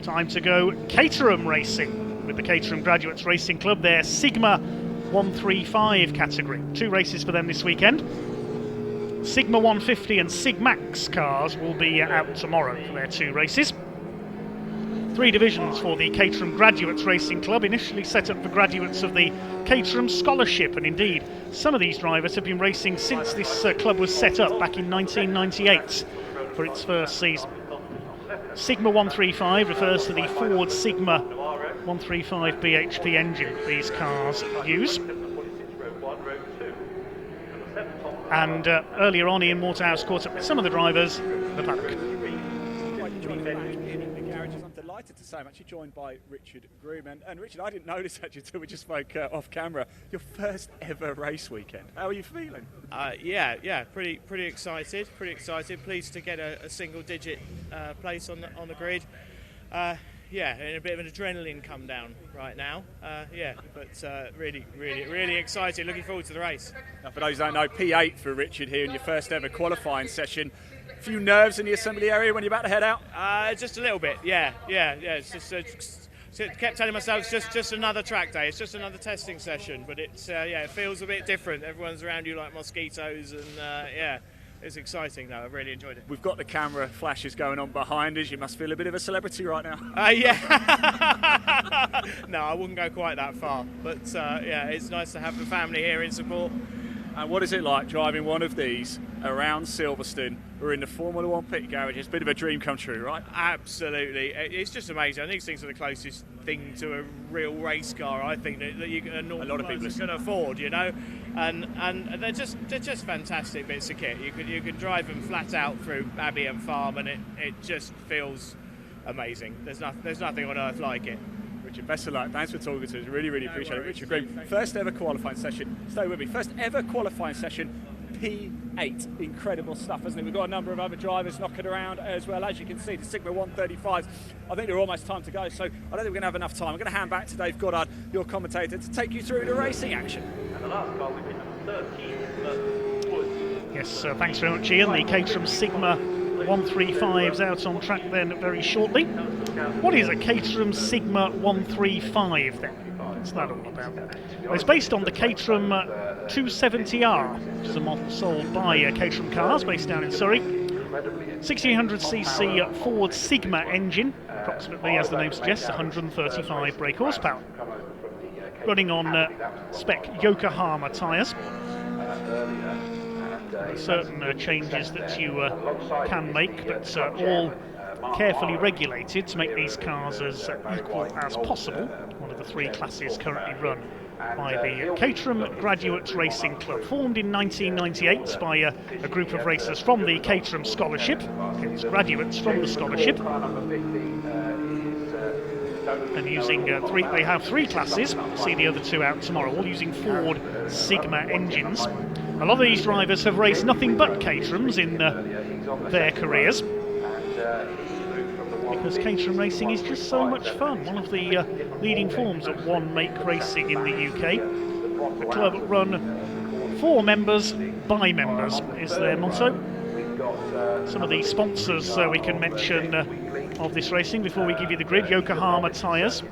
Time to go Caterham racing with the Caterham Graduates Racing Club, their Sigma 135 category. 2 races for them this weekend. Sigma 150 and Sigmax cars will be out tomorrow for their 2 races. 3 divisions for the Caterham Graduates Racing Club, initially set up for graduates of the Caterham Scholarship, and indeed some of these drivers have been racing since this club was set up back in 1998 for its first season. Sigma 135 refers to the Ford Sigma 135 BHP engine these cars use. And earlier on, Ian Waterhouse caught up with some of the drivers at the paddock. I'm delighted to say I'm actually joined by Richard Groom. And Richard, I didn't notice actually until we just spoke off camera, your first ever race weekend. How are you feeling? Yeah, pretty excited. Pleased to get a single-digit place on the grid. Yeah, and a bit of an adrenaline come down right now. But really excited. Looking forward to the race. Now, for those who don't know, P8 for Richard here in your first ever qualifying session. A few nerves in the assembly area when you're about to head out? Just a little bit, yeah. It's just kept telling myself it's just another track day. It's just another testing session, but it's it feels a bit different. Everyone's around you like mosquitoes, and it's exciting though. I've really enjoyed it. We've got the camera flashes going on behind us. You must feel a bit of a celebrity right now. Yeah. No, I wouldn't go quite that far, but it's nice to have the family here in support. And what is it like driving one of these around Silverstone? We're in the Formula 1 pit garage. It's a bit of a dream come true, right? Absolutely. It's just amazing. I think these things are the closest thing to a real race car, I think, that a lot of people can afford, you know. And they're just fantastic bits of kit. You can drive them flat out through Abbey and Farm, and it just feels amazing. There's nothing on earth like it. Richard, best of luck. Thanks for talking to us. Really appreciate it. Richard Green, first ever qualifying session. Stay with me. First ever qualifying session, P8. Incredible stuff, isn't it? We've got a number of other drivers knocking around as well. As you can see, the Sigma 135s, I think they're almost time to go, so I don't think we're going to have enough time. I'm going to hand back to Dave Goddard, your commentator, to take you through the racing action. And the last car we've been number 13. Yes, thanks very much, Ian. The Caterham Sigma 135's out on track then very shortly. What is a Caterham Sigma 135 then? What's that all about? Well, it's based on the Caterham 270R, which is a model sold by Caterham Cars, based down in Surrey. 1600cc Ford Sigma engine, approximately, as the name suggests, 135 brake horsepower. Running on spec Yokohama tyres. Certain changes that you can make, but all carefully regulated to make these cars as equal as possible. One of the 3 classes currently run by the Caterham Graduates Racing Club, formed in 1998 by a group of racers from the Caterham Scholarship, hence graduates from the scholarship. And using they have 3 classes. We'll see the other 2 out tomorrow, all using Ford Sigma engines. A lot of these drivers have raced nothing but Caterhams in their careers, because Caterham racing is just so much fun. One of the leading forms of one-make racing in the UK. The club run for members by members is their motto. Some of the sponsors we can mention of this racing before we give you the grid: Yokohama tyres,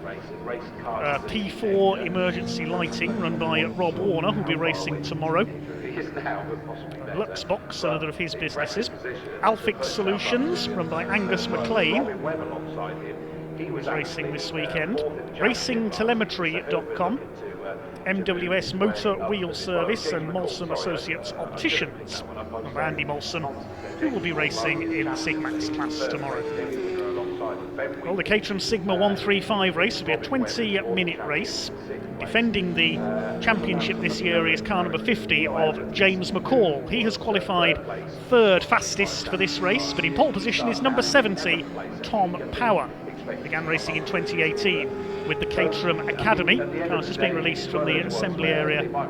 P4 emergency lighting run by Rob Warner, who'll be racing tomorrow, Luxbox, another of his businesses, Alfix Solutions run by Angus McLean, who is racing this weekend, racingtelemetry.com, MWS Motor Wheel Service, and Molson Associates Opticians of Andy Molson, who will be racing in the Sigmax class tomorrow. Well, the Caterham Sigma 135 race will be a 20-minute race. Defending the championship this year is car number 50 of James McCall. He has qualified 3rd fastest for this race, but in pole position is number 70, Tom Power. Began racing in 2018 with the Caterham Academy. The car's just being released from the assembly area by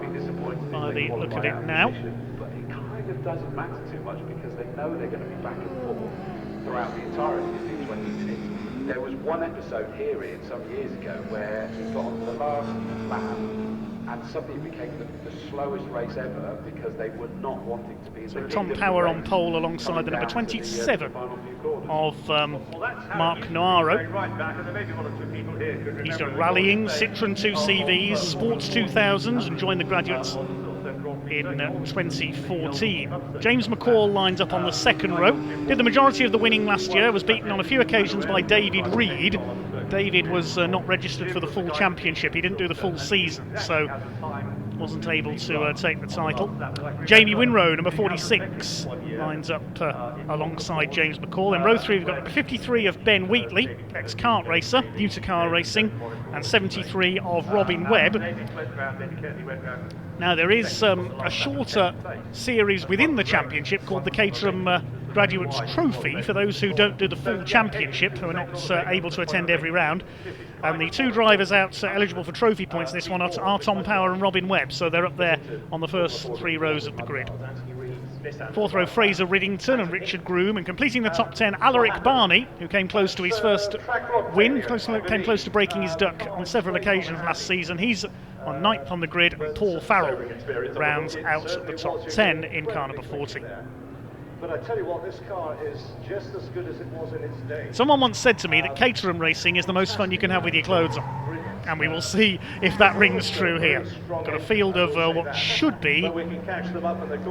the look of it now. But it kind of doesn't matter too much because they know they're going to be back and forth throughout the entirety of the 20. There was one episode here, Ian, some years ago, where he got on the last lap and suddenly it became the slowest race ever because they were not wanting to be in the Tom lead of the Power on race, pole alongside the number coming down to 27 final few corners. of Mark Noiro. He's done rallying, Citroën 2CVs, Sports 2000s, and joined the graduates in 2014. James McCall lines up on the second row. Did the majority of the winning last year, was beaten on a few occasions by David Reed. David was not registered for the full championship. He didn't do the full season, so wasn't able to take the title. Jamie Winrow, number 46, lines up alongside James McCall. In row 3 we've got number 53 of Ben Wheatley, ex-kart racer, new to car racing, and 73 of Robin Webb. Now there is a shorter series within the championship called the Caterham Graduates Trophy for those who don't do the full championship, who are not able to attend every round. And the two drivers out eligible for trophy points in this one are Tom Power and Robin Webb, so they're up there on the first 3 rows of the grid. Fourth row, Fraser Riddington and Richard Groom, and completing the top 10, Alaric Barney, who came close to his first win, came close to breaking his duck on several occasions last season. He's on 9th on the grid, and Paul Farrell rounds out the top 10 in car number 40. But I tell you what, this car is just as good as it was in its day. Someone once said to me that Caterham racing is the most fun you can have with your clothes on. And we will see if that rings true here. Got a field of what should be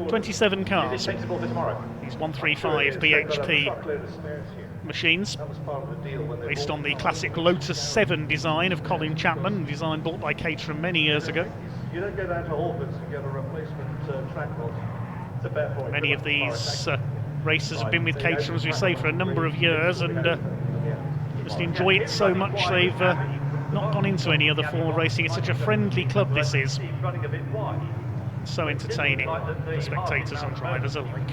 27 cars. These 135 BHP machines, based on the classic Lotus 7 design of Colin Chapman, design bought by Caterham many years ago. You don't go down to Albans and get a replacement track rod. Many of these racers have been with Caterham, as we say, for a number of years, and just enjoy it so much they've not gone into any other form of racing. It's such a friendly club, this is. So entertaining for spectators and drivers alike.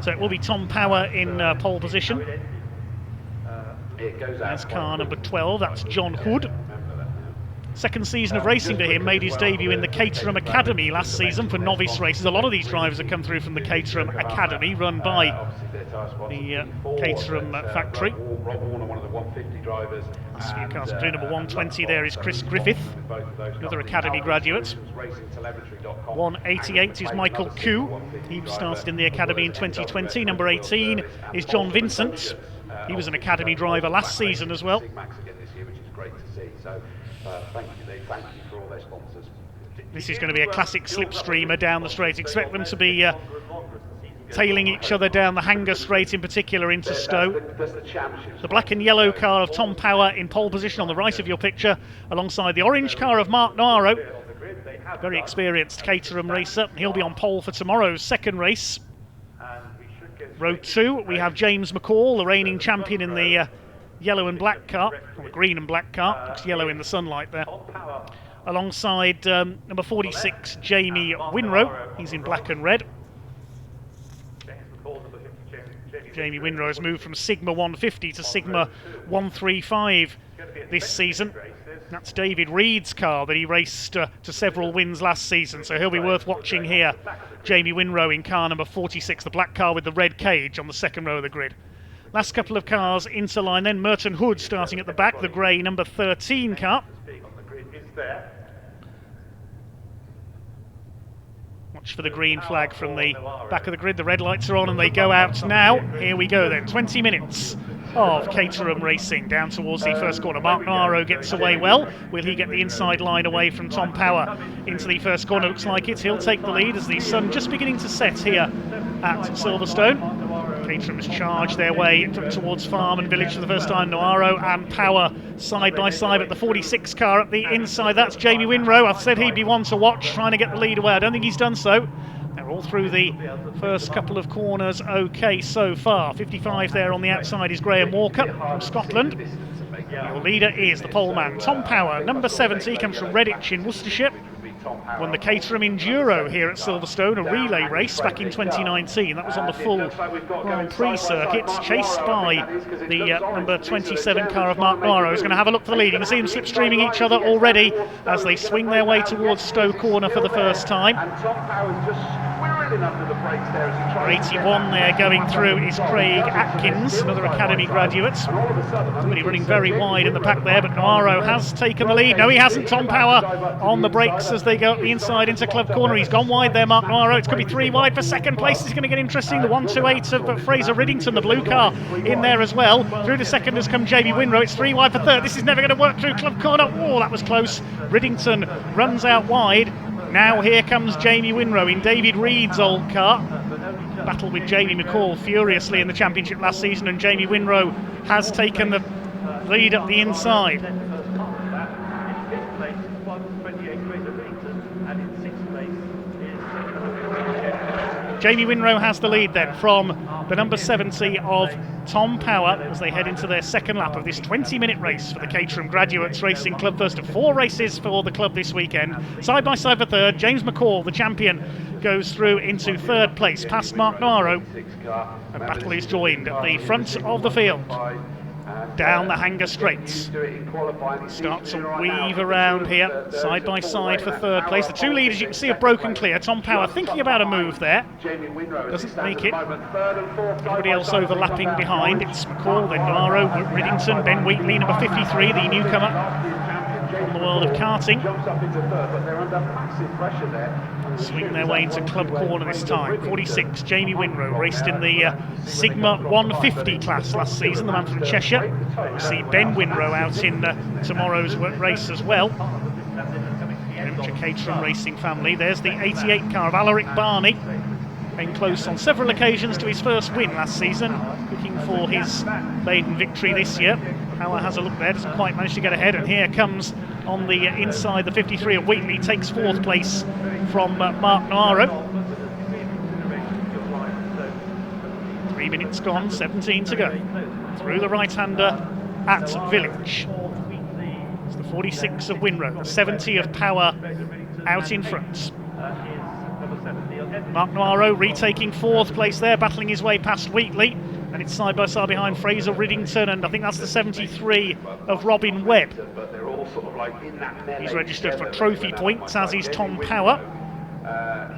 So it will be Tom Power in pole position. That's car number 12, that's John Hood. Second season of racing for him, made his debut in the Caterham Academy last season for novice races. A lot of these drivers have come through from the Caterham Academy, run by the Caterham factory. This few cars through. Number 120 there is Chris Griffith, another Academy graduate. 188 is Michael Koo. He started in the Academy in 2020. Number 18 is John Vincent. He was an Academy driver last season as well. Thank you for all their sponsors. This is going to be a classic slipstreamer down the straight. Expect them to be tailing each other down the Hanger straight, in particular into Stowe. The black and yellow car of Tom Power in pole position on the right of your picture, alongside the orange car of Mark Noiro, very experienced Caterham racer. He'll be on pole for tomorrow's second race. Row 2, we have James McCall, the reigning champion in the yellow and black car, or the green and black car, looks yellow in the sunlight there. Alongside number 46, Jamie Winrow, he's in black and red. Jamie Winrow has moved from Sigma 150 to Sigma 135 this season. That's David Reed's car that he raced to several wins last season, so he'll be worth watching here. Jamie Winrow in car number 46, the black car with the red cage on the second row of the grid. Last couple of cars into line then. Merton Hood starting at the back, the grey number 13 car. Watch for the green flag from the back of the grid. The red lights are on and they go out now. Here we go then. 20 minutes of Caterham racing down towards the first corner. Mark Noiro gets away well. Will he get the inside line away from Tom Power into the first corner? Looks like it. He'll take the lead as the sun just beginning to set here at Silverstone. Caterham has charged their way towards Farm and Village for the first time. Noiro and Power side by side at the 46 car at the inside. That's Jamie Winrow. I've said he'd be one to watch, trying to get the lead away. I don't think he's done so. They're all through the first couple of corners okay so far. 55 there on the outside is Graham Walker from Scotland. Your leader is the poleman Tom Power, number 70, comes from Redditch in Worcestershire. Won the Caterham Enduro here at Silverstone, a relay race back in 2019. That was on the full Grand Prix circuit, chased by the number 27 car of Mark Noiro. Who's going to have a look for the lead. You can see them slipstreaming each other already as they swing their way towards Stowe Corner for the first time. And Tom Power's just squirrely grabbing under the brakes there as he tries to get 81 there that going back through under is the Craig brakes. Atkins, another Academy graduate. And all of a sudden, I think Somebody running it's, very wide in the pack there, but Navarro has taken the lead. No, he hasn't. Tom Power on the brakes as they go up the inside into club corner. He's gone wide there, Mark Navarro. It's going to be 3 wide for second place. It's going to get interesting. The 128 of Fraser Riddington, the blue car, in there as well. Through to second has come Jamie Winrow. It's 3 wide for third. This is never going to work through club corner. Oh, that was close. Riddington runs out wide. Now here comes Jamie Winrow in David Reed's old car. Battled with Jamie McCall furiously in the championship last season, and Jamie Winrow has taken the lead up the inside. Jamie Winrow has the lead then from the number 70 of Tom Power as they head into their second lap of this 20-minute race for the Caterham Graduates Racing Club. First of 4 races for the club this weekend. Side by side for third, James McCall, the champion, goes through into third place past Mark Navarro, and battle is joined at the front of the field. Down the Hanger Straights. Starts to weave around here, side by side for third place. The 2 leaders you can see have broken clear. Tom Power thinking about a move there. Doesn't make it. Everybody else overlapping behind. It's McCall, then Navarro, Riddington, Ben Wheatley, number 53, the newcomer from the world of karting. Swing their way into club corner this time. 46, Jamie Winrow, raced in the Sigma 150 class last season, the man from Cheshire. We'll see Ben Winrow out in tomorrow's race as well. Into Caterham Racing family. There's the 88 car of Alaric Barney. Came close on several occasions to his first win last season, looking for his maiden victory this year. Power has a look there, doesn't quite manage to get ahead, and here comes on the inside the 53 of Wheatley, takes 4th place from Mark Navarro. 3 minutes gone, 17 to go. Through the right-hander at Village. It's the 46 of Winrow, the 70 of Power out in front. Mark Navarro retaking 4th place there, battling his way past Wheatley. And it's side by side behind Fraser Riddington, and I think that's the 73 of Robin Webb. He's registered for trophy points, as is Tom Power.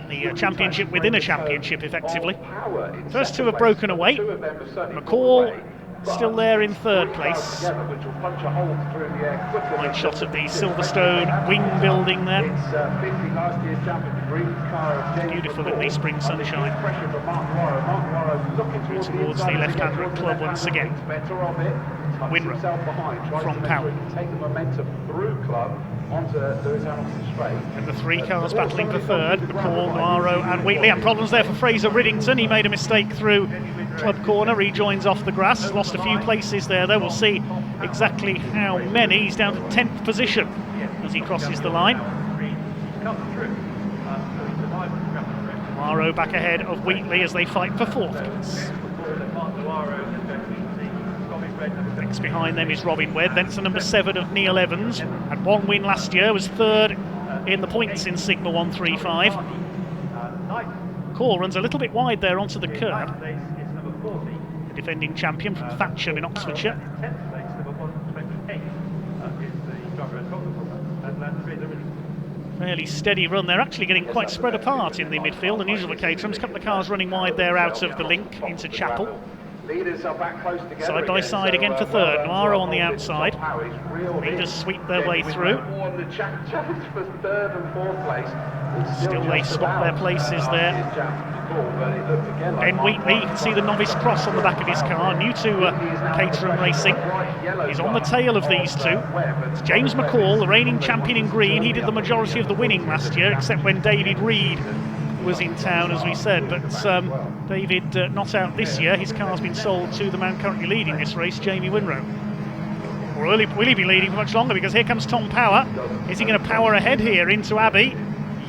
The championship within a championship, effectively. First 2 have broken away. McCall still there in 3rd place. Fine shot of the Silverstone wing building there. Beautiful in the spring sunshine. Towards the left-hander at club once again. Winrow from Power. And the 3 cars battling for third, McCall, Navarro and Wheatley. And problems there for Fraser Riddington. He made a mistake through club corner, rejoins off the grass. Lost a few places there though. We'll see exactly how many. He's down to 10th position as he crosses the line. Navarro back ahead of Wheatley as they fight for 4th place. Next behind them is Robin Webb. Then it's the number 7 of Neil Evans. Had 1 win last year, was 3rd in the points in Sigma 135. Call runs a little bit wide there onto the curb. The defending champion from Thatcham in Oxfordshire. Fairly steady run. They're actually getting quite spread apart in the midfield. Unusual for Caterham's. A couple of cars running wide there out of the link into Chapel. Side by side again for third. Navarro on the outside. Leaders sweep their way through. Still they spot their places there. Ben Wheatley, you can see the novice cross on the back of his car, new to Caterham Racing. He's on the tail of these 2. It's James McCall, the reigning champion in green. He did the majority of the winning last year, except when David Reed was in town, as we said. But David not out this year. His car's been sold to the man currently leading this race, Jamie Winrow. Or will he be leading for much longer? Because here comes Tom Power. Is he going to power ahead here into Abbey?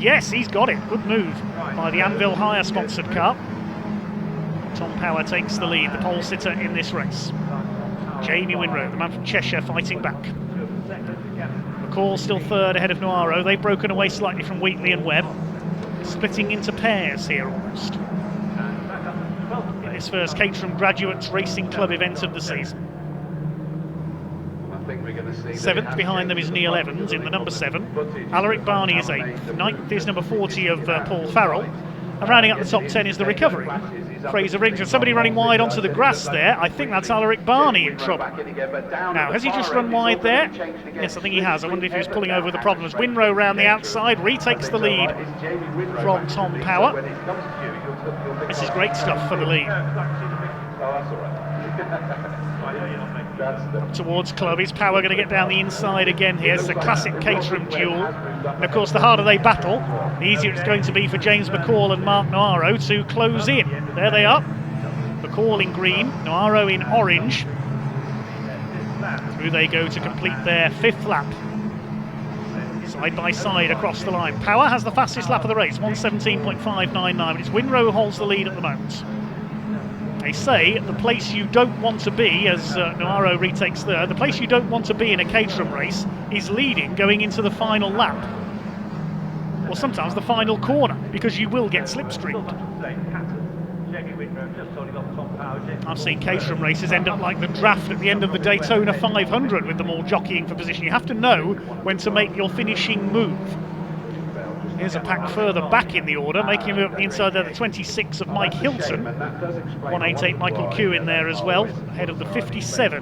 Yes, he's got it. Good move by the Anvil Hire sponsored car. Tom Power takes the lead, the pole sitter in this race. Jamie Winrow, the man from Cheshire, fighting back. McCall still 3rd ahead of Navarro. They've broken away slightly from Wheatley and Webb. Splitting into pairs here almost. In this first Caterham Graduates Racing Club event of the season. 7th behind them is Neil Evans in the number 7. Alaric Barney is 8th. 9th is number 40 of Paul Farrell. And rounding up the top 10 is the recovery. Fraser Riddington, somebody running wide onto the grass there. I think that's Alaric Barney in trouble. Now, has he just run wide there? Yes, I think he has. I wonder if he was pulling over with the problems. Winrow round the outside, retakes the lead from Tom Power. This is great stuff for the lead. Towards Club, is Power going to get down the inside again here? It's a classic Caterham duel. And of course, the harder they battle, the easier it's going to be for James McCall and Mark Noiro to close in. There they are. McCall in green, Noiro in orange. Through they go to complete their 5th lap. Side by side across the line. Power has the fastest lap of the race, 1:17.599, but it's Winrow who holds the lead at the moment. They say the place you don't want to be, as Noiro retakes third, the place you don't want to be in a Caterham race is leading going into the final lap. Or sometimes the final corner, because you will get slipstreamed. I've seen Caterham races end up like the draft at the end of the Daytona 500 with them all jockeying for position. You have to know when to make your finishing move. Here's a pack further back in the order, making him up the inside there, the 26 of Mike Hilton. 188 Michael Q in there as well, ahead of the 57,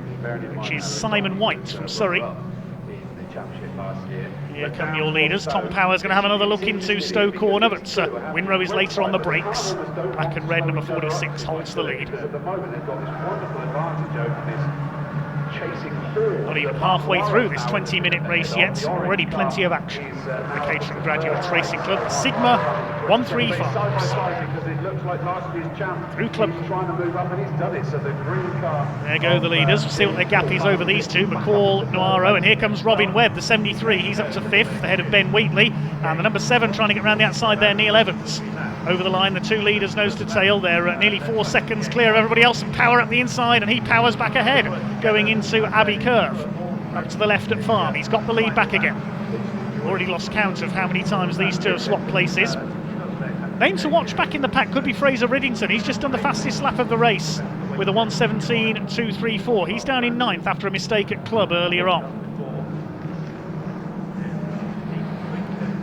which is Simon White from Surrey. Here come your leaders. Tom Power's going to have another look into Stowe Corner, but Winrow is later on the brakes. Black and red, number 46, holds the lead. Not even halfway through this 20-minute race yet. Already plenty of action. The Caterham Graduates Racing Club, Sigma 135. Through Club. There go the leaders. We'll see what their gap is over these two. McCall, Noiro, and here comes Robin Webb, the 73. He's up to 5th, ahead of Ben Wheatley. And the number 7 trying to get around the outside there, Neil Evans. Over the line, the two leaders nose to tail. They're nearly 4 seconds clear of everybody else. Power up the inside, and he powers back ahead, going into Abbey Curve. Up to the left at Farm. He's got the lead back again. Already lost count of how many times these two have swapped places. Name to watch back in the pack could be Fraser Riddington. He's just done the fastest lap of the race with a 1:17.234. He's down in 9th after a mistake at Club earlier on.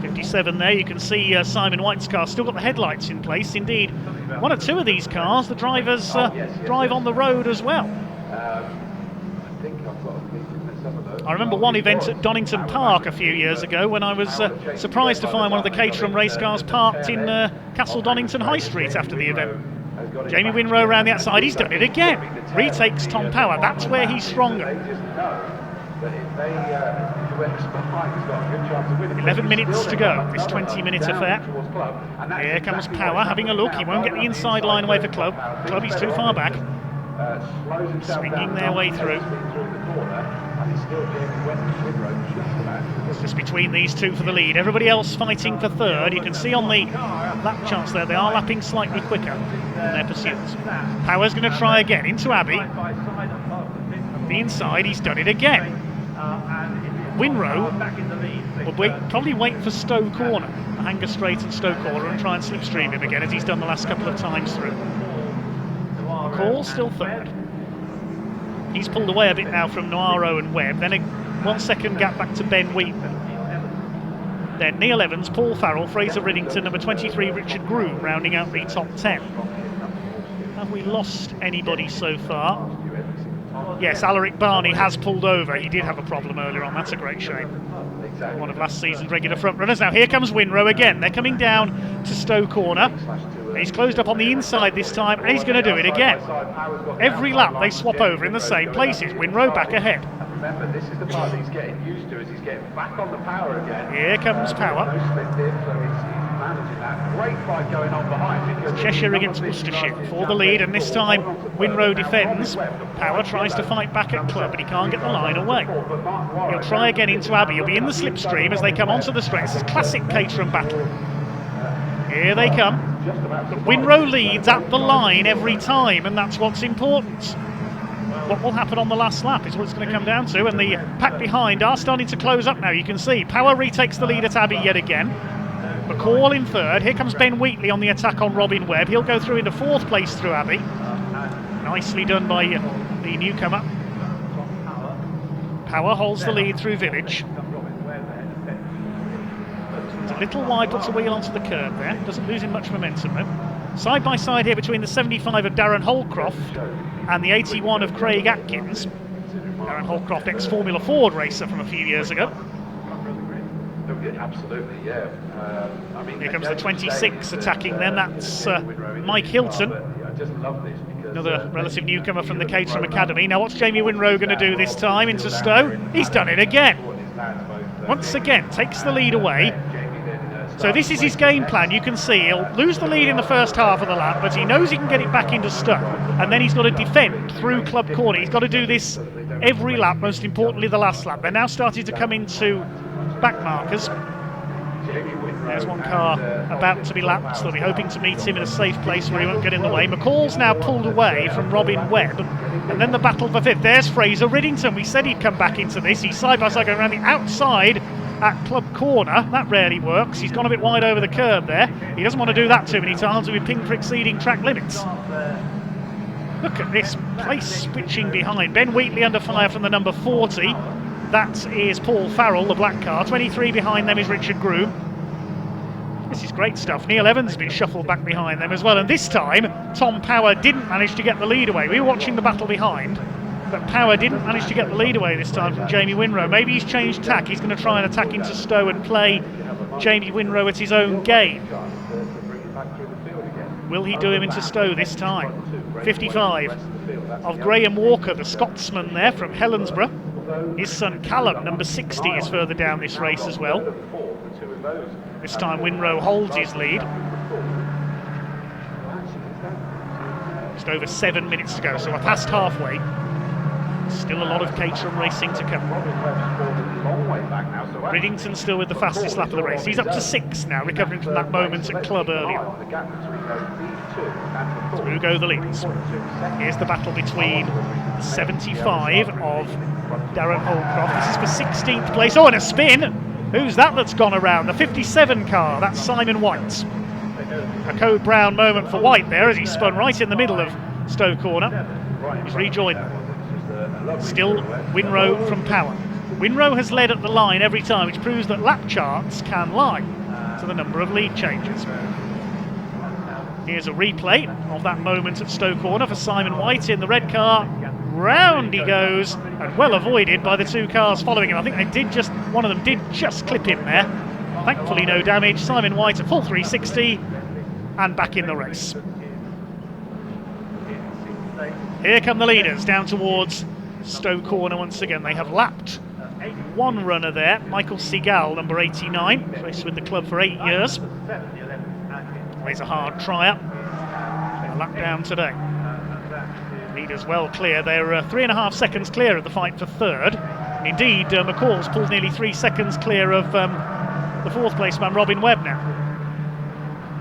57 there, you can see Simon White's car still got the headlights in place. Indeed, one or two of these cars, the drivers drive on the road as well. I remember one event at Donington Park a few years ago when I was surprised to find one of the Caterham race cars parked in Castle Donington High Street after the event. Jamie Winrow around the outside, he's done it again. Retakes Tom Power, that's where he's stronger. 11 minutes to go, this 20-minute affair. Here comes Power, having a look. He won't get the inside line away for Club. Club, he's too far back. Swinging their way through. It's just between these two for the lead. Everybody else fighting for third. You can see on the lap charts there, they are lapping slightly quicker in their pursuits. Power's going to try again into Abbey. The inside, he's done it again. Winrow will probably wait for Stowe Corner, Hanger Straight and Stowe Corner, and try and slipstream him again as he's done the last couple of times through. McCall still third. He's pulled away a bit now from Noiro and Webb, then a 1 second gap back to Ben Wheaton. Then Neil Evans, Paul Farrell, Fraser Riddington, number 23 Richard Groom rounding out the top 10. Have we lost anybody so far? Yes, Alaric Barney has pulled over. He did have a problem earlier on. That's a great shame. One of last season's regular front runners. Now here comes Winrow again. They're coming down to Stowe Corner. He's closed up on the inside this time, and he's going to do it again. Every lap they swap over in the same places. Winrow back ahead. Remember, this is the part he's getting used to, as he's getting back on the power again. Here comes Power. No slip dip, so he's managing that. Great fight going on behind. Cheshire against Worcestershire for the lead, and this time Winrow defends. Power tries to fight back at Club, but he can't get the line away. He'll try again into Abbey. He'll be in the slipstream as they come onto the straight. This is classic Caterham battle. Here they come. But Winrow leads at the line every time, and that's what's important. What will happen on the last lap is what it's going to come down to, and the pack behind are starting to close up now. You can see Power retakes the lead at Abbey yet again. McCall in third. Here comes Ben Wheatley on the attack on Robin Webb. He'll go through into 4th place through Abbey. Nicely done by the newcomer. Power holds the lead through Village. It's a little wide, puts a wheel onto the curb there. Doesn't lose him much momentum though. Side by side here between the 75 of Darren Holcroft and the 81 of Craig Atkins. Darren Holcroft, ex-Formula Ford racer from a few years ago. Absolutely, yeah. I mean, here comes the 26 attacking them. That's Mike Hilton, another relative newcomer from the Caterham Academy. Now what's Jamie Winrow going to do this time into Stowe? He's done it again. Once again, takes the lead away. So this is his game plan. You can see he'll lose the lead in the first half of the lap, but he knows he can get it back into Stowe, and then he's got to defend through Club Corner. He's got to do this every lap, most importantly the last lap. They're now starting to come into back markers. There's one car about to be lapped. They'll be hoping to meet him in a safe place where he won't get in the way. McCall's now pulled away from Robin Webb, and then the battle for fifth. There's Fraser Riddington. We said he'd come back into this. He's side by side going around the outside at Club Corner. That rarely works. He's gone a bit wide over the curb there. He doesn't want to do that too many times with ping for exceeding track limits. Look at this place switching behind. Ben Wheatley under fire from the number 40. That is Paul Farrell, the black car. 23 behind them is Richard Groom. This is great stuff. Neil Evans has been shuffled back behind them as well. And this time, Tom Power didn't manage to get the lead away. We were watching the battle behind, but Power didn't manage to get the lead away this time from Jamie Winrow. Maybe he's changed tack. He's going to try and attack into Stowe and play Jamie Winrow at his own game. Will he do him into Stowe this time? 55 of Graham Walker, the Scotsman there from Helensburgh. His son Callum, number 60, is further down this race as well. This time Winrow holds his lead. Just over 7 minutes to go, so we're past halfway. Still a lot of Caterham racing to come. Riddington still with the fastest lap of the race. He's up to 6 now, recovering from that moment at Club earlier. Through go the leaders. Here's the battle between the 75 of Darren Holcroft. This is for 16th place. Oh, and a spin! Who's that that's gone around? The 57 car, that's Simon White. A code brown moment for White there as he spun right in the middle of Stowe Corner. He's rejoined them. Still Winrow from Power. Winrow has led at the line every time, which proves that lap charts can lie to the number of lead changes. Here's a replay of that moment at Stowe Corner for Simon White in the red car. Round he goes, and well avoided by the two cars following him. I think one of them did just clip him there. Thankfully no damage. Simon White a full 360 and back in the race. Here come the leaders down towards Stowe Corner once again. They have lapped one runner there, Michael Seagal, number 89, raced with the club for 8 years. Plays a hard tryer. A lap down today. Leaders well clear. They're 3.5 seconds clear of the fight for third. Indeed, McCall's pulled nearly 3 seconds clear of the fourth place man Robin Webb now.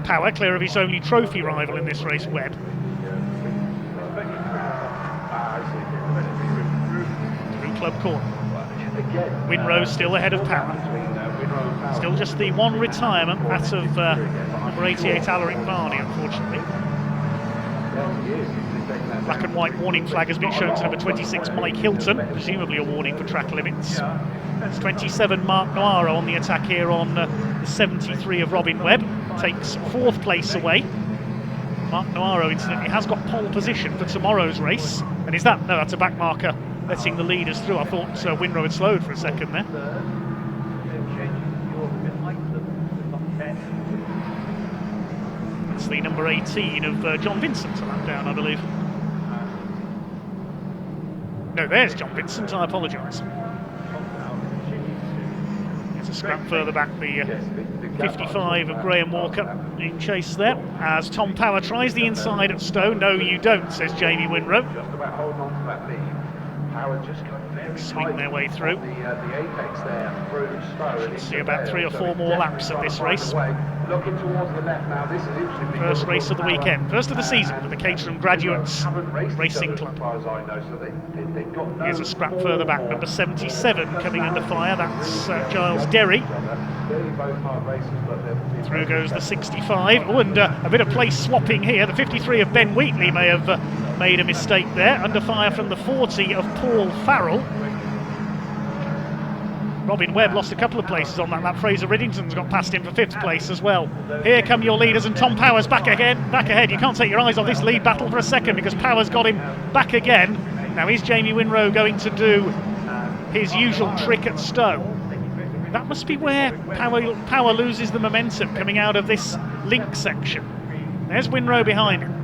Power clear of his only trophy rival in this race, Webb. Through Club Corner. Winrow still ahead of Power. Still just the one retirement, that of number 88 Alaric Varney, unfortunately. Black and white warning flag has been shown to number 26 Mike Hilton, presumably a warning for track limits. It's 27 Mark Noiro on the attack here on the 73 of Robin Webb. Takes 4th place away. Mark Noiro incidentally has got pole position for tomorrow's race. And is that? No, that's a back marker letting the leaders through. I thought Winrow had slowed for a second there. It's the number 18 of John Vincent, a lap down, I believe. No, there's John Vincent, I apologise. There's a scrap further back, the 55 of Graham Walker in chase there, as Tom Power tries the inside at Stowe. No, you don't, says Jamie Winrow. Swing their way through. Should see about 3 or 4 more laps of this race. First race of the weekend, first of the season for the Caterham Graduates Racing Club. Here's a scrap further back, number 77 coming under fire, that's Giles Derry. Through goes the 65. Oh, and a bit of place swapping here. The 53 of Ben Wheatley may have made a mistake there. Under fire from the 40 of Paul Farrell. Robin Webb lost a couple of places on that lap. Fraser Riddington's got past him for 5th place as well. Here come your leaders, and Tom Power's back ahead. You can't take your eyes off this lead battle for a second because Power's got him back again. Now is Jamie Winrow going to do his usual trick at Stowe? That must be where Power loses the momentum coming out of this link section. There's Winrow behind him.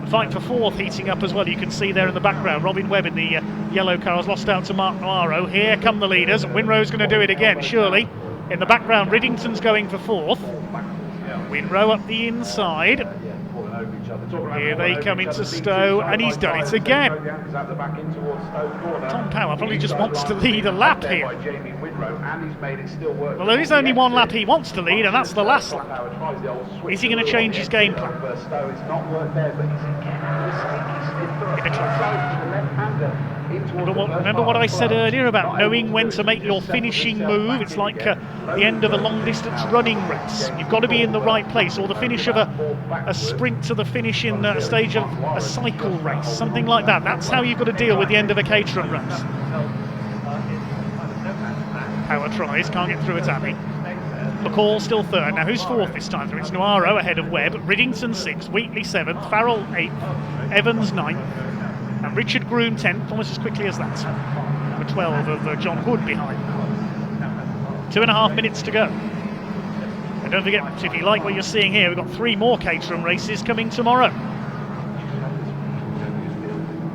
The fight for 4th heating up as well. You can see there in the background Robin Webb in the yellow car has lost out to Mark Navarro. Here come the leaders, and Winrow's going to do it again, surely. In the background, Riddington's going for 4th. Winrow up the inside. Here they come into Stowe, and he's done it again. Tom Power probably just wants to lead a lap here. Well, there is only one lap he wants to lead, and that's the last lap. Is he going to change his game plan? Remember what I said earlier about knowing when to make your finishing move? It's like the end of a long-distance running race. You've got to be in the right place, or the finish of a sprint to the finish in a stage of a cycle race, something like that. That's how you've got to deal with the end of a Caterham race. Power tries, can't get through at Abbey. McCall still 3rd. Now who's 4th this time? It's Navarro ahead of Webb, Riddington 6th, Wheatley 7th, Farrell 8th, Evans 9th, and Richard Groom 10th, almost as quickly as that. Number 12 of John Hood behind. 2.5 minutes to go. And don't forget, if you like what you're seeing here, we've got 3 more Caterham races coming tomorrow.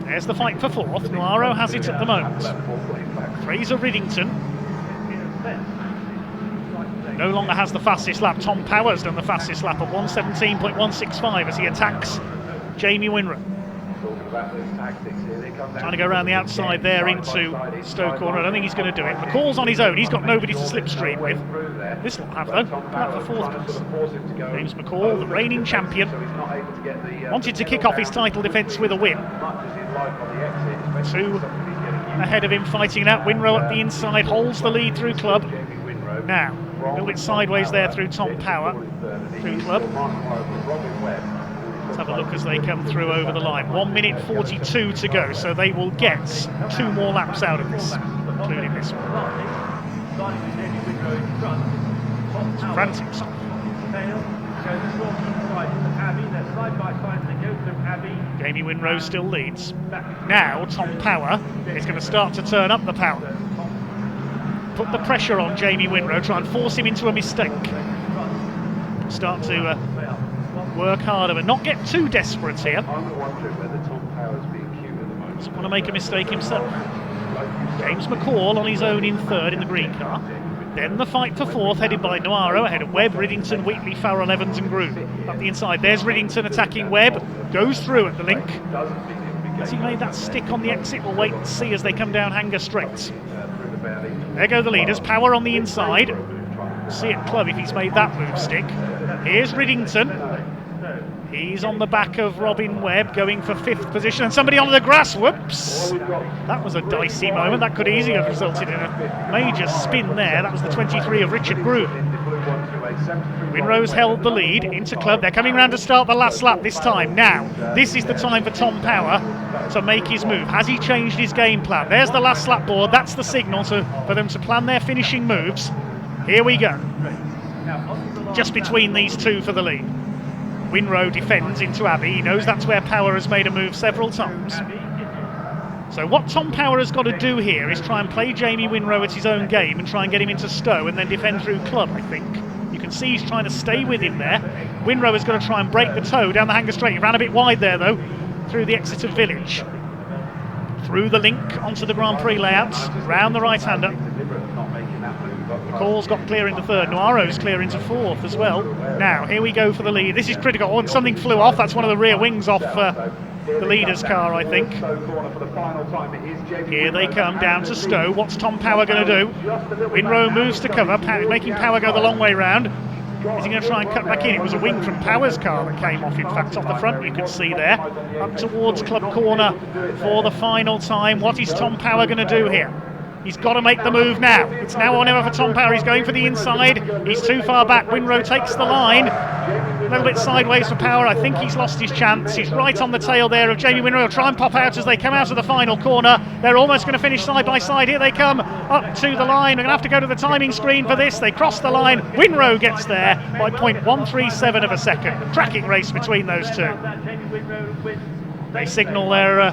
There's the fight for 4th. Navarro has it at the moment. Fraser Riddington no longer has the fastest lap. Tom Power's done the fastest lap at 1:17.165 as he attacks Jamie Winrow. Trying to go around the outside there into Stowe Corner. I don't think he's going to do it. McCall's on his own. He's got nobody to slipstream with. This will have, though. Lap for 4th place. James McCall, the reigning champion, wanted to kick off his title defence with a win. 2 ahead of him fighting it out. Winrow at the inside holds the lead through Club. Now, a little bit sideways there through Tom Power, through Club. Let's have a look as they come through over the line. 1:42 to go, so they will get 2 more laps out of this, including this one. It's frantic stuff. Jamie Winrow still leads. Now Tom Power is going to start to turn up the power. Put the pressure on Jamie Winrow, try and force him into a mistake. Start to work harder and not get too desperate here. Doesn't want to make a mistake himself. James McCall on his own in 3rd in the green car. Then the fight for 4th, headed by Navarro, ahead of Webb, Riddington, Wheatley, Farrell, Evans and Groom. Up the inside, there's Riddington attacking Webb, goes through at the link. Has he made that stick on the exit? We'll wait and see as they come down Hanger Straight. There go the leaders, Power on the inside. See at Club if he's made that move stick. Here's Riddington. He's on the back of Robin Webb, going for 5th position, and somebody on the grass. Whoops! That was a dicey moment. That could easily have resulted in a major spin there. That was the 23 of Richard Groom. Winrow's held the lead into Club. They're coming round to start the last lap this time. Now, this is the time for Tom Power to make his move. Has he changed his game plan? There's the last lap board. That's the signal for them to plan their finishing moves. Here we go. Just between these 2 for the lead. Winrow defends into Abbey. He knows that's where Power has made a move several times. So what Tom Power has got to do here is try and play Jamie Winrow at his own game and try and get him into Stowe and then defend through Club, I think. You can see he's trying to stay with him there. Winrow has got to try and break the toe down the Hanger Straight. He ran a bit wide there, though, through the Exeter Village. Through the link onto the Grand Prix layout, round the right-hander. McCall's got clear into 3rd. Navarro's clear into 4th as well. Now, here we go for the lead. This is critical. Oh, and something flew off. That's one of the rear wings off the leader's car, I think. Here they come down to Stowe. What's Tom Power going to do? Winrow moves to cover, making Power go the long way round. Is he going to try and cut back in? It was a wing from Power's car that came off, in fact, off the front, you can see there. Up towards Club Corner for the final time. What is Tom Power going to do here? He's got to make the move now. It's now or never for Tom Power. He's going for the inside. He's too far back. Winrow takes the line. little bit sideways for Power. I think he's lost his chance. He's right on the tail there of Jamie Winrow. He'll try and pop out as they come out of the final corner. They're almost going to finish side by side. Here they come up to the line. We're going to have to go to the timing screen for this. They cross the line. Winrow gets there by 0.137 of a second. Cracking race between those two. They signal their...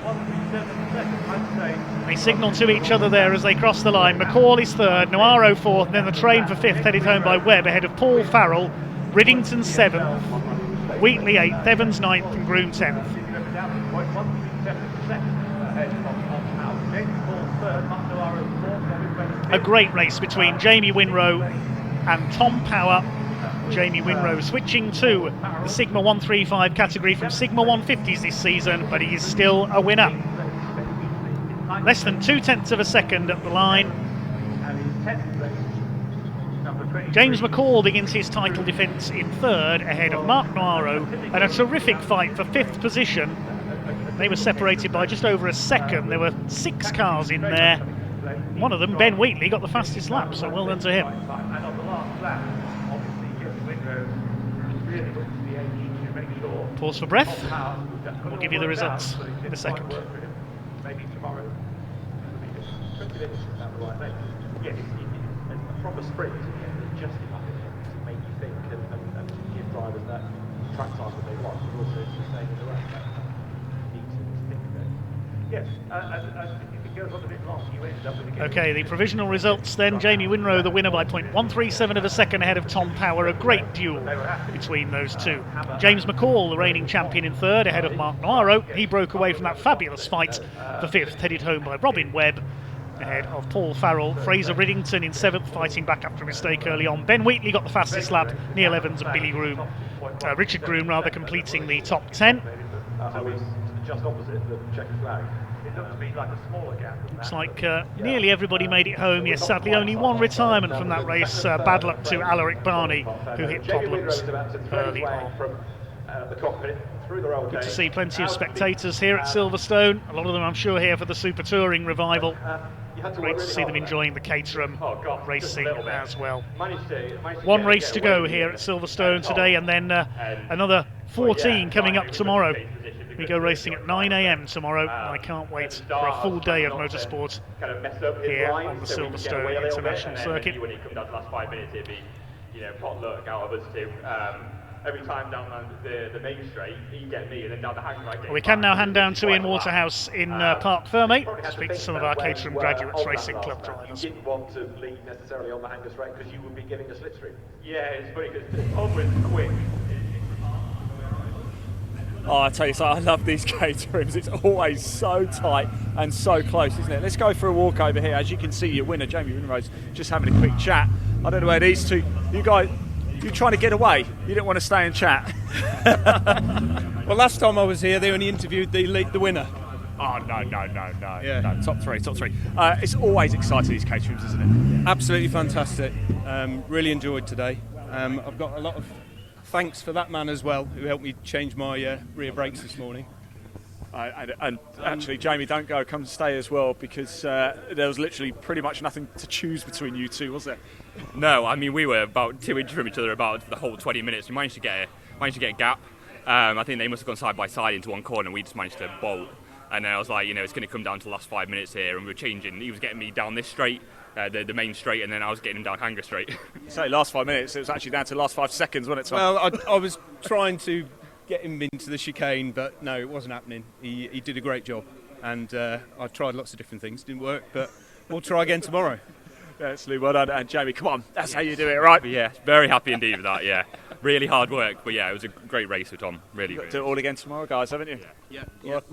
They signal to each other there as they cross the line. McCall is third, Noiro fourth, and then the train for fifth, headed home by Webb, ahead of Paul Farrell, Riddington seventh, Wheatley eighth, Evans ninth, and Groom 10th. A great race between Jamie Winrow and Tom Power. Jamie Winrow switching to the Sigma 135 category from Sigma 150s this season, but he is still a winner. Less than 0.2 of a second at the line. James McCall begins his title defence in third, ahead of Mark Noiro, and a terrific fight for fifth position. They were separated by just over a second. There were 6 cars in there. One of them, Ben Wheatley, got the fastest lap, so well done to him. Pause for breath. We'll give you the results in a second. A proper sprint is just enough to make you think and give drivers that track time that they want, but also to stay in the race. Need to think of it. Yes, if it goes on a bit long, you end up with a... Okay, the provisional results then. Jamie Winrow, the winner by 0.137 of a second, ahead of Tom Power. A great duel between those two. James McCall, the reigning champion, in third, ahead of Mark Noiro. He broke away from that fabulous fight for fifth, headed home by Robin Webb, ahead of Paul Farrell. Fraser Riddington in seventh, fighting back after a mistake early on. Ben Wheatley got the fastest lap. Neil Evans and Richard Groom completing the top 10. Just opposite the check flag. It looks to me like a smaller gap. Looks like nearly everybody made it home. Yes, sadly only one retirement from that race. Bad luck to Alaric Barney, who hit problems early on. Good to see plenty of spectators here at Silverstone. A lot of them, I'm sure, here for the Super Touring revival. Great to see them enjoying the Caterham racing as well. One race to go here at Silverstone today, and then another 14 coming up tomorrow. We go racing at 9 AM tomorrow. I can't wait for a full day of motorsport here on the Silverstone International Circuit. When he comes down to the last 5 minutes, it'd be, pot luck out of us two. Every time down the main straight, he'd get me, and then down the hang right. We can now hand down to Ian Waterhouse in Park Ferme to speak to some of our Caterham Graduates Racing Club drivers. You didn't want to lead necessarily on the hanger straight because you would be giving a slipstream. Yeah, it's funny because the pub was quick. Oh, I tell you, so I love these Caterhams. It's always so tight and so close, isn't it? Let's go for a walk over here. As you can see, your winner, Jamie Winrow's just having a quick chat. I don't know where these two, you guys, you're trying to get away. You didn't want to stay and chat. Well, last time I was here, they only interviewed the winner. Oh, no. Yeah. No, top three. It's always exciting, these Caterhams, isn't it? Absolutely fantastic. Really enjoyed today. I've got a lot of thanks for that man as well, who helped me change my rear brakes this morning. And actually, Jamie, don't go. Come and stay as well, because there was literally pretty much nothing to choose between you two, was there? No, I mean, we were about 2 inches from each other about the whole 20 minutes. We managed to get a gap. I think they must have gone side by side into one corner, and we just managed to bolt. And then I was like, it's going to come down to the last 5 minutes here, and we were changing. He was getting me down this straight, the main straight, and then I was getting him down Hanger straight. So last 5 minutes, it was actually down to the last 5 seconds, wasn't it, Tom? Well, I was trying to get him into the chicane, but no, it wasn't happening. He did a great job, and I've tried lots of different things, didn't work, but we'll try again tomorrow. Yeah, absolutely, well done. And Jamie, come on, that's how you do it, right? But yeah, very happy indeed with that, yeah. Really hard work, but yeah, it was a great race with Tom, really. You've got to do it all again tomorrow, guys, haven't you? Yeah. Well,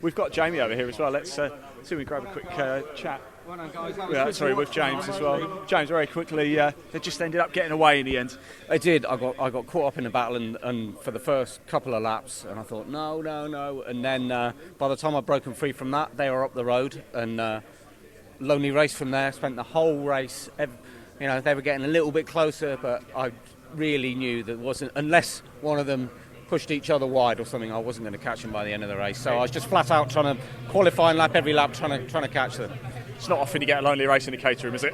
we've got Jamie over here as well. Let's see if we grab a quick chat. With James as well. James, very quickly, they just ended up getting away in the end. They did. I got caught up in the battle and for the first couple of laps, and I thought no, and then by the time I'd broken free from that, they were up the road, and lonely race from there. Spent the whole race, they were getting a little bit closer, but I really knew that wasn't, unless one of them pushed each other wide or something, I wasn't going to catch them by the end of the race. So I was just flat out trying to qualify and lap every lap, trying to catch them. It's not often you get a lonely race in a caterer, is it?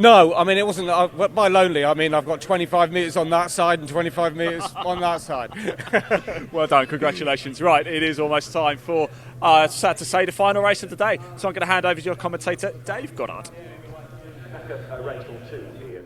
No, I mean, it wasn't. By lonely, I mean I've got 25 metres on that side and 25 metres on that side. Well done, congratulations. Right, it is almost time for, sad to say, the final race of the day. So I'm going to hand over to your commentator, Dave Goddard. Back at race all two here.